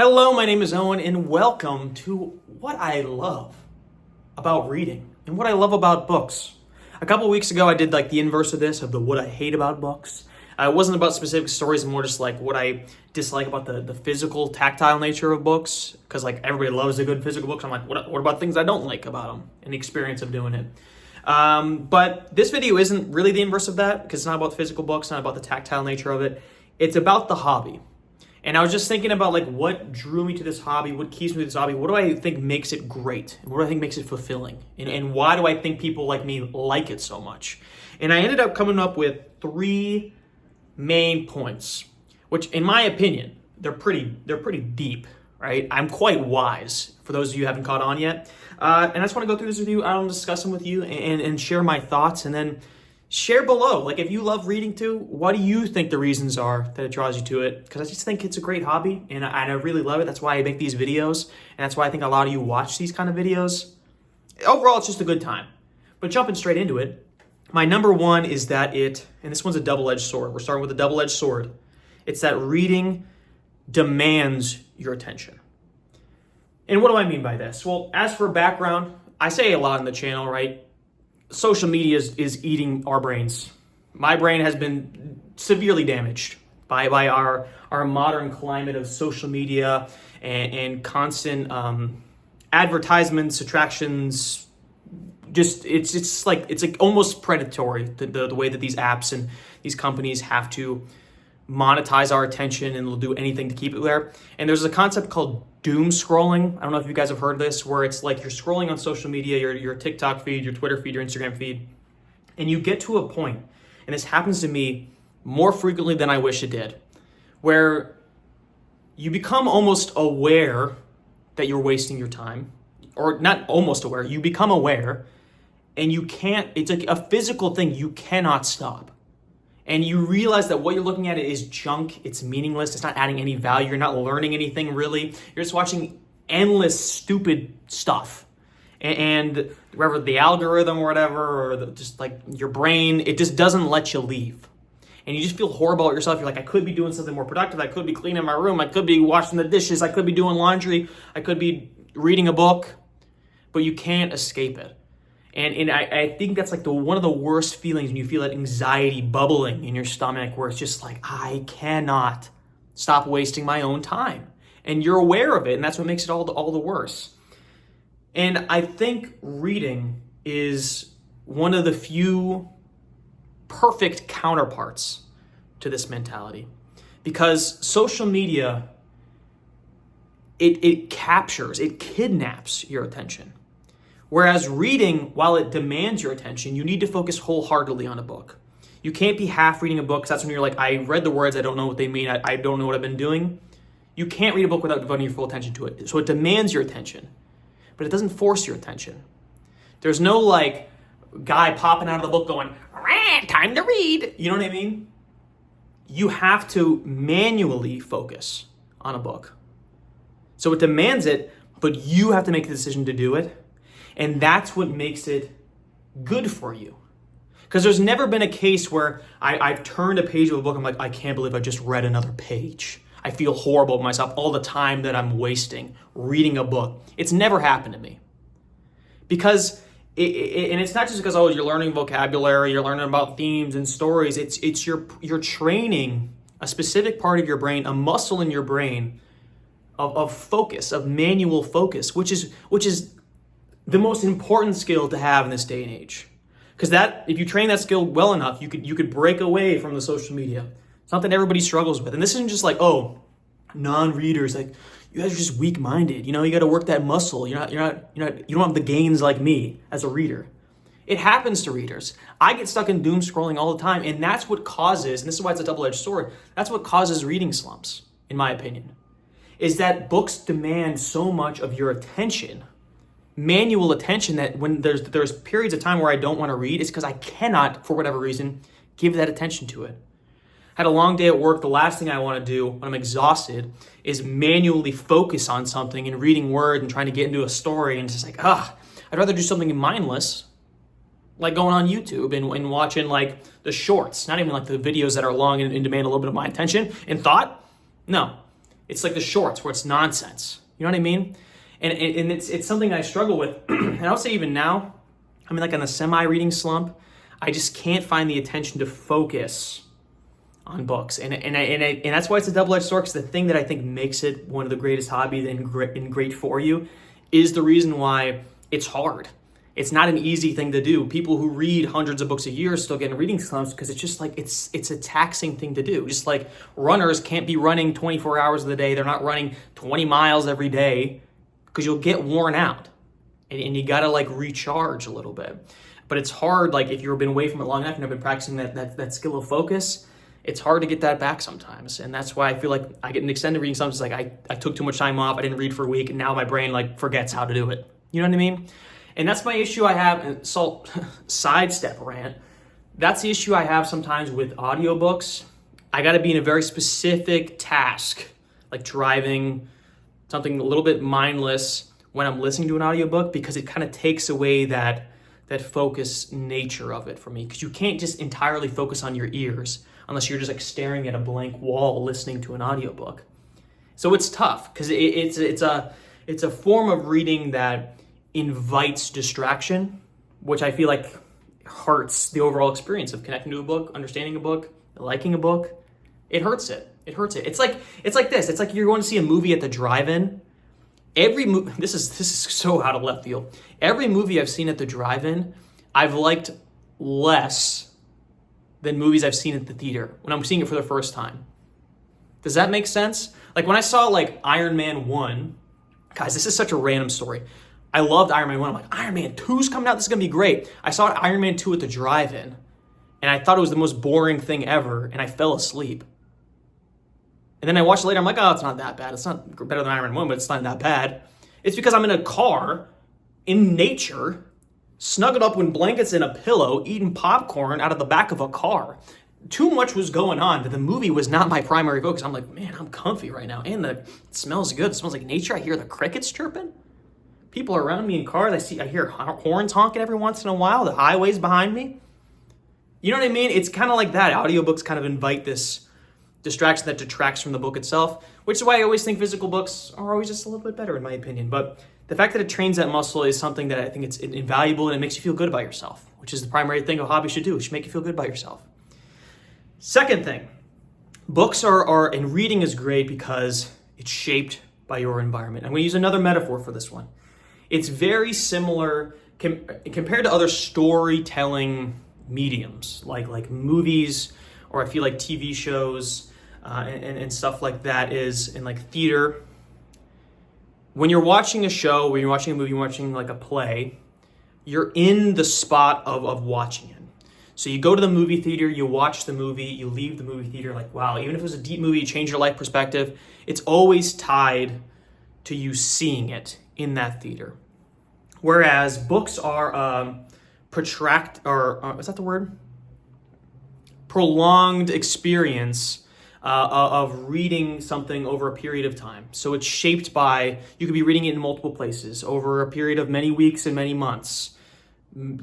Hello, my name is Owen, and welcome to what I love about reading and what I love about books. A couple weeks ago, I did like the inverse of this, of the what I hate about books. It wasn't about specific stories, more just like what I dislike about the physical, tactile nature of books. Because like everybody loves a good physical book. So I'm like, what about things I don't like about them and the experience of doing it? But this video isn't really the inverse of that because it's not about physical books, not about the tactile nature of it. It's about the hobby. And I was just thinking about like what drew me to this hobby, what keeps me to this hobby, what do I think makes it great, what do I think makes it fulfilling, and why do I think people like me like it so much? And I ended up coming up with three main points, which in my opinion, they're pretty deep, right? I'm quite wise, for those of you who haven't caught on yet. And I just want to go through this with you. I want to discuss them with you and share my thoughts, and then share below, like if you love reading too, what do you think the reasons are that it draws you to it? Because I just think it's a great hobby and I really love it. That's why I make these videos, and that's why I think a lot of you watch these kind of videos. Overall, it's just a good time. But jumping straight into it, my number one is that and this one's a double-edged sword. We're starting with a double-edged sword. It's that reading demands your attention. And what do I mean by this? Well, as for background, I say a lot on the channel, right? Social media is eating our brains. My brain has been severely damaged by our modern climate of social media and constant advertisements, attractions. Just it's like almost predatory, the way that these apps and these companies have to monetize our attention, and they'll do anything to keep it there. And there's a concept called doom scrolling. I don't know if you guys have heard of this, where it's like you're scrolling on social media, your TikTok feed, your Twitter feed, your Instagram feed, and you get to a point, and this happens to me more frequently than I wish it did, where you become almost aware that you're wasting your time, or not almost aware, you become aware, and you can't, it's like a physical thing, you cannot stop. And you realize that what you're looking at is junk, it's meaningless, it's not adding any value, you're not learning anything really. You're just watching endless stupid stuff. And whether the algorithm or whatever, or just like your brain, it just doesn't let you leave. And you just feel horrible about yourself. You're like, I could be doing something more productive, I could be cleaning my room, I could be washing the dishes, I could be doing laundry, I could be reading a book, but you can't escape it. And I think that's like one of the worst feelings, when you feel that anxiety bubbling in your stomach, where it's just like, I cannot stop wasting my own time. And you're aware of it, and that's what makes it all the worse. And I think reading is one of the few perfect counterparts to this mentality. Because social media, it captures, it kidnaps your attention. Whereas reading, while it demands your attention, you need to focus wholeheartedly on a book. You can't be half reading a book, because that's when you're like, I read the words, I don't know what they mean, I don't know what I've been doing. You can't read a book without devoting your full attention to it. So it demands your attention, but it doesn't force your attention. There's no like guy popping out of the book going, time to read. You know what I mean? You have to manually focus on a book. So it demands it, but you have to make the decision to do it. And that's what makes it good for you. Because there's never been a case where I've turned a page of a book, I'm like, I can't believe I just read another page. I feel horrible about myself, all the time that I'm wasting reading a book. It's never happened to me. Because, and it's not just because, you're learning vocabulary, you're learning about themes and stories. It's you're training a specific part of your brain, a muscle in your brain of focus, of manual focus, which is the most important skill to have in this day and age. Because if you train that skill well enough, you could break away from the social media. It's not that everybody struggles with. And this isn't just like, non-readers, like, you guys are just weak-minded. You got to work that muscle. You don't have the gains like me as a reader. It happens to readers. I get stuck in doom scrolling all the time, and that's what causes, and this is why it's a double-edged sword, that's what causes reading slumps, in my opinion, is that books demand so much of your attention, manual attention, that when there's periods of time where I don't want to read, it's because I cannot, for whatever reason, give that attention to it. Had a long day at work, the last thing I want to do when I'm exhausted is manually focus on something and reading words and trying to get into a story, and it's just like, I'd rather do something mindless, like going on YouTube and watching like the shorts, not even like the videos that are long and demand a little bit of my attention and thought. No, It's like the shorts where it's nonsense. You know what I mean? And it's something I struggle with. And I would say even now, I'm like on a semi-reading slump. I just can't find the attention to focus on books. And that's why it's a double-edged sword, because the thing that I think makes it one of the greatest hobbies and great for you is the reason why it's hard. It's not an easy thing to do. People who read hundreds of books a year still get in reading slumps because it's just like, it's a taxing thing to do. Just like runners can't be running 24 hours of the day. They're not running 20 miles every day because you'll get worn out and you gotta like recharge a little bit. But it's hard, like if you've been away from it long enough and have been practicing that skill of focus, it's hard to get that back sometimes. And that's why I feel like I get an extended reading slump. It's like I took too much time off, I didn't read for a week, and now my brain like forgets how to do it. You know what I mean? And that's my issue I have, and sidestep rant. That's the issue I have sometimes with audiobooks. I gotta be in a very specific task, like driving, something a little bit mindless when I'm listening to an audiobook, because it kind of takes away that focus nature of it for me. Because you can't just entirely focus on your ears unless you're just like staring at a blank wall listening to an audiobook. So it's tough because it's a form of reading that invites distraction, which I feel like hurts the overall experience of connecting to a book, understanding a book, liking a book. It hurts it. It hurts it. It's like this. It's like you're going to see a movie at the drive-in. This is so out of left field. Every movie I've seen at the drive-in, I've liked less than movies I've seen at the theater when I'm seeing it for the first time. Does that make sense? Like when I saw like Iron Man 1, guys, this is such a random story. I loved Iron Man 1. I'm like, Iron Man 2's coming out. This is going to be great. I saw Iron Man 2 at the drive-in, and I thought it was the most boring thing ever, and I fell asleep. And then I watched it later. I'm like, oh, it's not that bad. It's not better than Iron Man 1, but it's not that bad. It's because I'm in a car, in nature, snuggled up in blankets and a pillow, eating popcorn out of the back of a car. Too much was going on, but the movie was not my primary focus. I'm like, man, I'm comfy right now. And it smells good. It smells like nature. I hear the crickets chirping. People are around me in cars. I hear horns honking every once in a while. The highway's behind me. You know what I mean? It's kind of like that. Audiobooks kind of invite this distraction that detracts from the book itself, which is why I always think physical books are always just a little bit better in my opinion. But the fact that it trains that muscle is something that I think it's invaluable, and it makes you feel good about yourself, which is the primary thing a hobby should do. It should make you feel good about yourself. Second thing, books are and reading is great because it's shaped by your environment. I'm going to use another metaphor for this one. It's very similar compared to other storytelling mediums like movies, or I feel like TV shows and stuff like that is in like theater. When you're watching a show, when you're watching a movie, you're watching like a play, you're in the spot of watching it. So you go to the movie theater, you watch the movie, you leave the movie theater like, wow, even if it was a deep movie, change your life perspective, it's always tied to you seeing it in that theater. Whereas books are is that the word? Prolonged experience of reading something over a period of time. So it's shaped by, you could be reading it in multiple places over a period of many weeks and many months.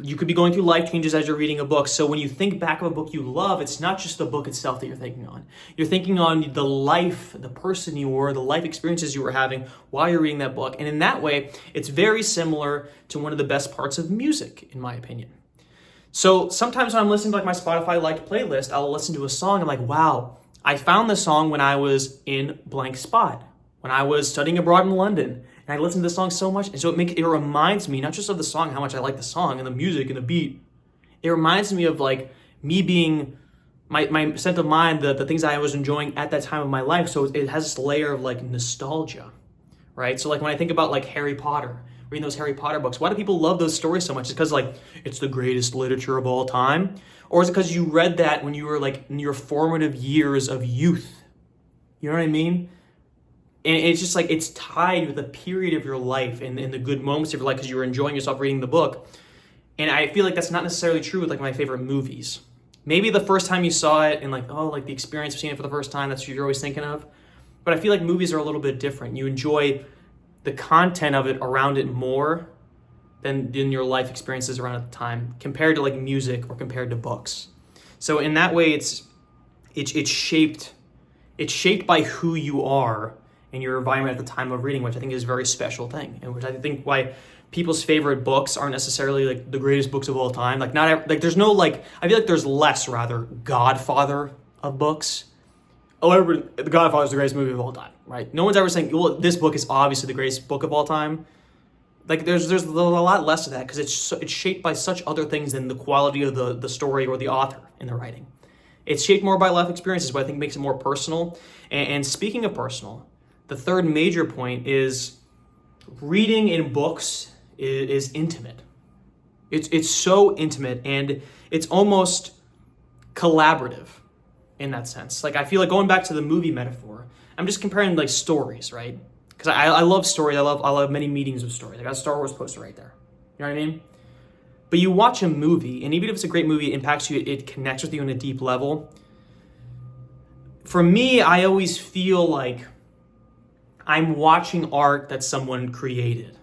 You could be going through life changes as you're reading a book. So when you think back of a book you love, it's not just the book itself that you're thinking on. You're thinking on the life, the person you were, the life experiences you were having while you're reading that book. And in that way, it's very similar to one of the best parts of music, in my opinion. So sometimes when I'm listening to like my Spotify liked playlist, I'll listen to a song. I'm like, wow, I found this song when I was in blank spot, when I was studying abroad in London. And I listened to the song so much. And so it reminds me, not just of the song, how much I like the song and the music and the beat. It reminds me of like me being, my sense of mind, the things I was enjoying at that time of my life. So it has this layer of like nostalgia, right? So like when I think about like Harry Potter, reading those Harry Potter books, why do people love those stories so much? It's because like it's the greatest literature of all time? Or is it because you read that when you were like in your formative years of youth? You know what I mean? And it's just like it's tied with a period of your life and the good moments of your life because you were enjoying yourself reading the book. And I feel like that's not necessarily true with like my favorite movies. Maybe the first time you saw it and like, oh, like the experience of seeing it for the first time, that's what you're always thinking of. But I feel like movies are a little bit different. You enjoy the content of it around it more than your life experiences around at the time compared to like music or compared to books. So in that way, it's shaped by who you are in your environment at the time of reading, which I think is a very special thing, and which I think why people's favorite books aren't necessarily like the greatest books of all time. Like there's no like, I feel like there's less rather Godfather of books. Oh, everybody, The Godfather is the greatest movie of all time, right? No one's ever saying, well, this book is obviously the greatest book of all time. Like there's a lot less of that because it's shaped by such other things than the quality of the story or the author in the writing. It's shaped more by life experiences, but I think makes it more personal. And speaking of personal, the third major point is reading in books is intimate. It's so intimate and it's almost collaborative in that sense. Like I feel like going back to the movie metaphor, I'm just comparing like stories, right? Because I love stories. I love many meetings of stories. I got a Star Wars poster right there. You know what I mean? But you watch a movie, and even if it's a great movie, it impacts you, it connects with you on a deep level. For me, I always feel like I'm watching art that someone created,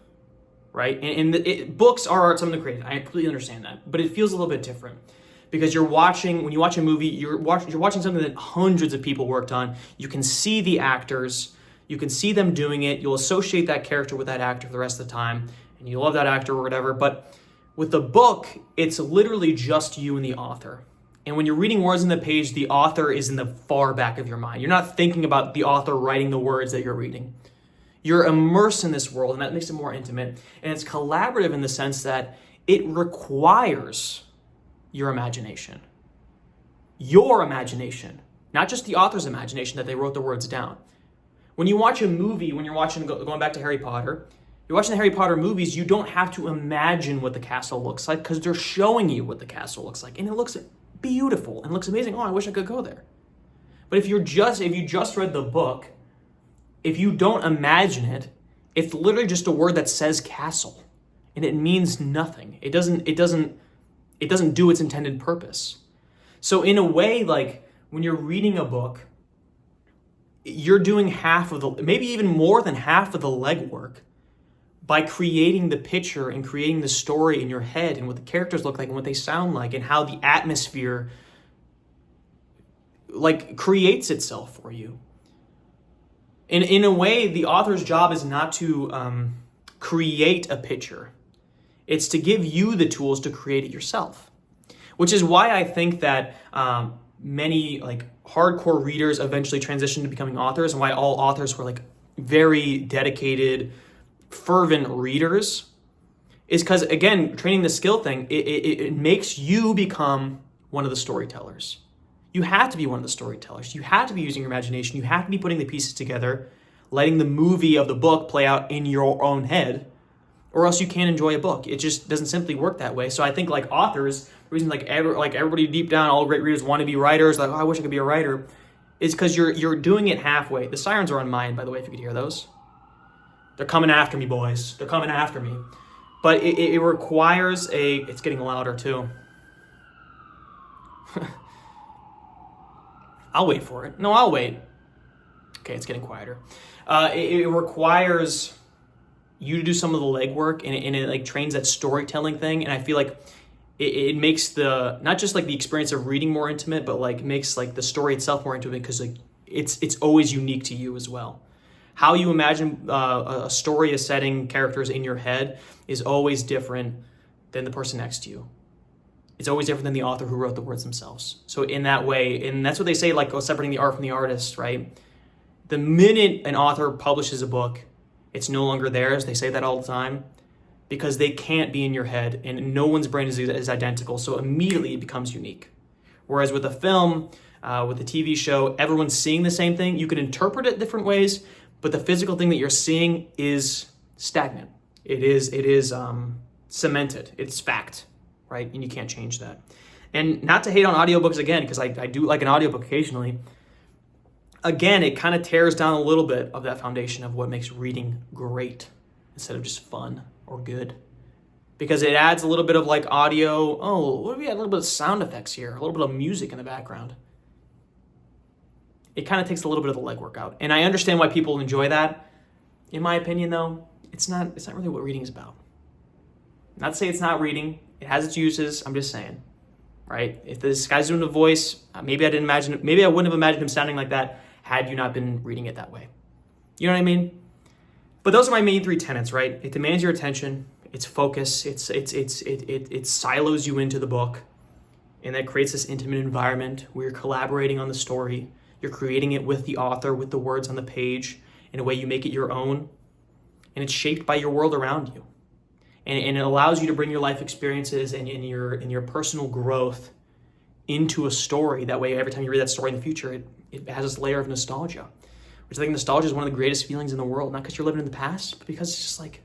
right? And books are art someone created. I completely understand that. But it feels a little bit different. Because when you watch a movie, you're watching something that hundreds of people worked on. You can see the actors. You can see them doing it. You'll associate that character with that actor for the rest of the time, and you love that actor or whatever. But with the book, it's literally just you and the author. And when you're reading words on the page, the author is in the far back of your mind. You're not thinking about the author writing the words that you're reading. You're immersed in this world, and that makes it more intimate. And it's collaborative in the sense that it requires your imagination. Your imagination, not just the author's imagination that they wrote the words down. When you watch a movie, when you're watching, going back to Harry Potter, you're watching the Harry Potter movies, you don't have to imagine what the castle looks like because they're showing you what the castle looks like. And it looks beautiful and looks amazing. Oh, I wish I could go there. But if you just read the book, if you don't imagine it, it's literally just a word that says castle. And it means nothing. It doesn't do its intended purpose. So in a way, like when you're reading a book, you're doing half of the, maybe even more than half of the legwork by creating the picture and creating the story in your head and what the characters look like and what they sound like and how the atmosphere like creates itself for you. In a way, the author's job is not to create a picture. It's to give you the tools to create it yourself. Which is why I think that many like hardcore readers eventually transition to becoming authors, and why all authors were like very dedicated, fervent readers, is because again, training the skill thing, it makes you become one of the storytellers. You have to be one of the storytellers. You have to be using your imagination. You have to be putting the pieces together, letting the movie of the book play out in your own head, or else you can't enjoy a book. It just doesn't simply work that way. So I think like authors, the reason like everybody deep down, all great readers want to be writers, like, oh, I wish I could be a writer, is because you're doing it halfway. The sirens are on mine, by the way, if you could hear those. They're coming after me, boys. They're coming after me. But it requires it's getting louder too. I'll wait for it. No, I'll wait. Okay, it's getting quieter. It requires you to do some of the legwork, and it like trains that storytelling thing. And I feel like it makes the, not just like the experience of reading more intimate, but like makes like the story itself more intimate because like it's always unique to you as well. How you imagine a story, a setting, characters in your head is always different than the person next to you. It's always different than the author who wrote the words themselves. So in that way, and that's what they say, like separating the art from the artist, right? The minute an author publishes a book, it's no longer theirs. They say that all the time because they can't be in your head and no one's brain is identical. So immediately it becomes unique. Whereas with a film, with a TV show, everyone's seeing the same thing. You can interpret it different ways, but the physical thing that you're seeing is stagnant. It is cemented. It's fact, right? And you can't change that. And not to hate on audiobooks again, because I do like an audiobook occasionally. Again, it kind of tears down a little bit of that foundation of what makes reading great instead of just fun or good. Because it adds a little bit of like audio. Oh, what if we had a little bit of sound effects here? A little bit of music in the background. It kind of takes a little bit of the legwork out. And I understand why people enjoy that. In my opinion, though, it's not really what reading is about. Not to say it's not reading. It has its uses. I'm just saying, right? If this guy's doing a voice, maybe I wouldn't have imagined him sounding like that had you not been reading it that way. You know what I mean? But those are my main three tenets, right? It demands your attention, it's focus, it silos you into the book, and that creates this intimate environment where you're collaborating on the story, you're creating it with the author, with the words on the page, in a way you make it your own, and it's shaped by your world around you. And it allows you to bring your life experiences and in your personal growth into a story. That way, every time you read that story in the future, it has this layer of nostalgia, which I think nostalgia is one of the greatest feelings in the world, not because you're living in the past, but because it's just like,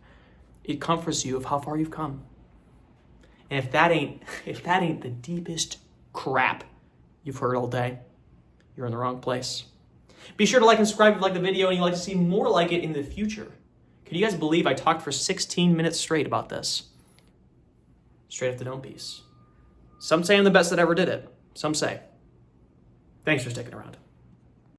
it comforts you of how far you've come. And if that ain't the deepest crap you've heard all day, you're in the wrong place. Be sure to like and subscribe if you like the video and you'd like to see more like it in the future. Can you guys believe I talked for 16 minutes straight about this? Straight off the dome piece. Some say I'm the best that ever did it. Some say. Thanks for sticking around.